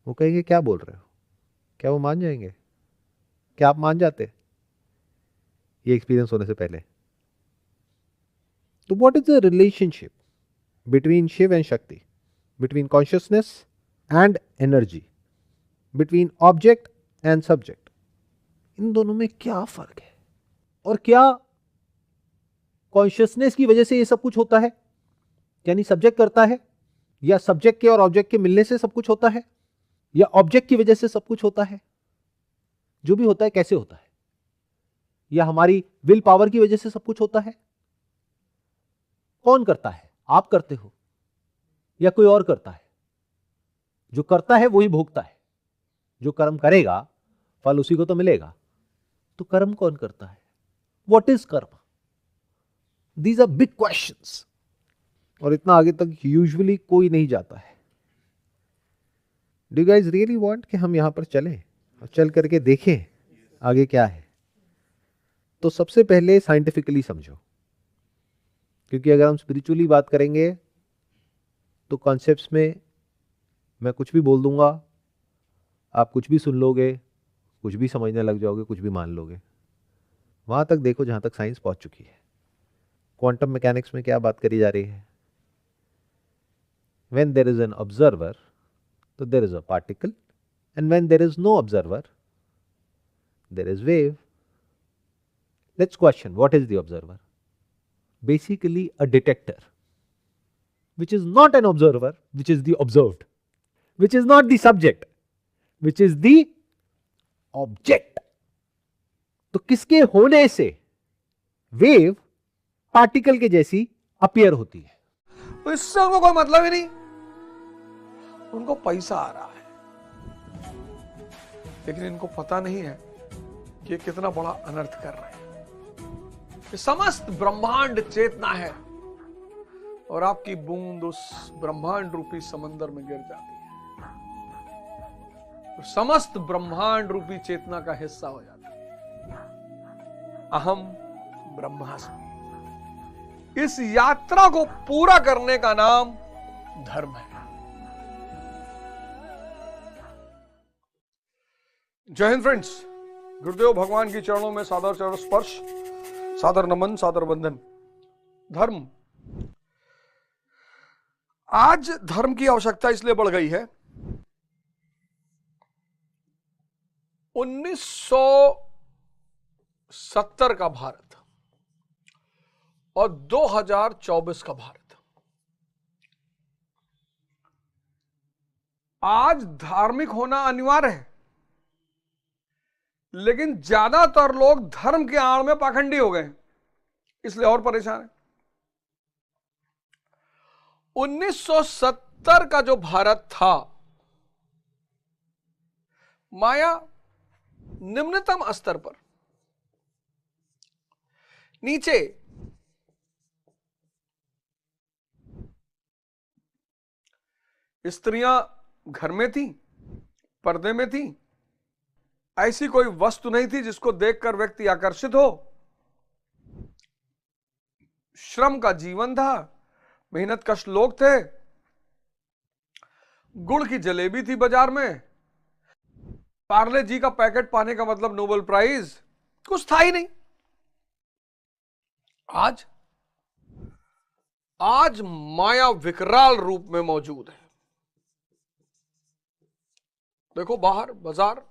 वो कहेंगे क्या बोल रहे हो? क्या वो मान जाएंगे? क्या आप मान जाते ये एक्सपीरियंस होने से पहले? तो what is the relationship between Shiva and Shakti, between consciousness and energy, between object and subject? इन दोनों में क्या फर्क है? और क्या कॉन्शियसनेस की वजह से ये सब कुछ होता है, यानी सब्जेक्ट करता है, या सब्जेक्ट के और ऑब्जेक्ट के मिलने से सब कुछ होता है, या ऑब्जेक्ट की वजह से सब कुछ होता है? जो भी होता है कैसे होता है? या हमारी विल पावर की वजह से सब कुछ होता है? कौन करता है? आप करते हो या कोई और करता है? जो करता है वही भोगता है। जो कर्म करेगा फल उसी को तो मिलेगा। तो कर्म कौन करता है? व्हाट इज कर्म? दीज आर बिग क्वेश्चंस, और इतना आगे तक यूजुअली कोई नहीं जाता है। Do you guys really want कि हम यहां पर चलें और चल करके देखें आगे क्या है? तो सबसे पहले साइंटिफिकली समझो, क्योंकि अगर हम स्पिरिचुअली बात करेंगे तो कॉन्सेप्ट्स में मैं कुछ भी बोल दूंगा, आप कुछ भी सुन लोगे, कुछ भी समझने लग जाओगे, कुछ भी मान लोगे। वहां तक देखो जहां तक साइंस पहुंच चुकी है। क्वांटम मैकेनिक्स में क्या बात करी जा रही है? When there is an observer तो there is a particle, and when there is no observer there is wave. Let's question what is the observer? Basically a detector, which is not an observer, which is the observed, which is not the subject, which is the object. तो किसके होने से wave particle के जैसी appear होती है? तो इससे उनको कोई मतलब ही नहीं, उनको पैसा आ रहा है, लेकिन इनको पता नहीं है कि ये कितना बड़ा अनर्थ कर रहे हैं। ये समस्त ब्रह्मांड चेतना है और आपकी बूंद उस ब्रह्मांड रूपी समंदर में गिर जाती है और समस्त ब्रह्मांड रूपी चेतना का हिस्सा हो जाती है। अहम ब्रह्मास्मि। इस यात्रा को पूरा करने का नाम धर्म है। जय हिंद फ्रेंड्स, गुरुदेव भगवान की चरणों में सादर चरण स्पर्श, सादर नमन, सादर वंदन। धर्म, आज धर्म की आवश्यकता इसलिए बढ़ गई है। 1970 का भारत और 2024 का भारत, आज धार्मिक होना अनिवार्य है, लेकिन ज्यादातर लोग धर्म के आड़ में पाखंडी हो गए, इसलिए और परेशान है। 1970 का जो भारत था, माया निम्नतम स्तर पर, नीचे स्त्रियां घर में थी, पर्दे में थी, ऐसी कोई वस्तु नहीं थी जिसको देखकर व्यक्ति आकर्षित हो। श्रम का जीवन था, मेहनत कश लोग थे, गुड़ की जलेबी थी बाजार में, पार्ले जी का पैकेट पाने का मतलब नोबेल प्राइज, कुछ था ही नहीं। आज माया विकराल रूप में मौजूद है। देखो बाहर बाजार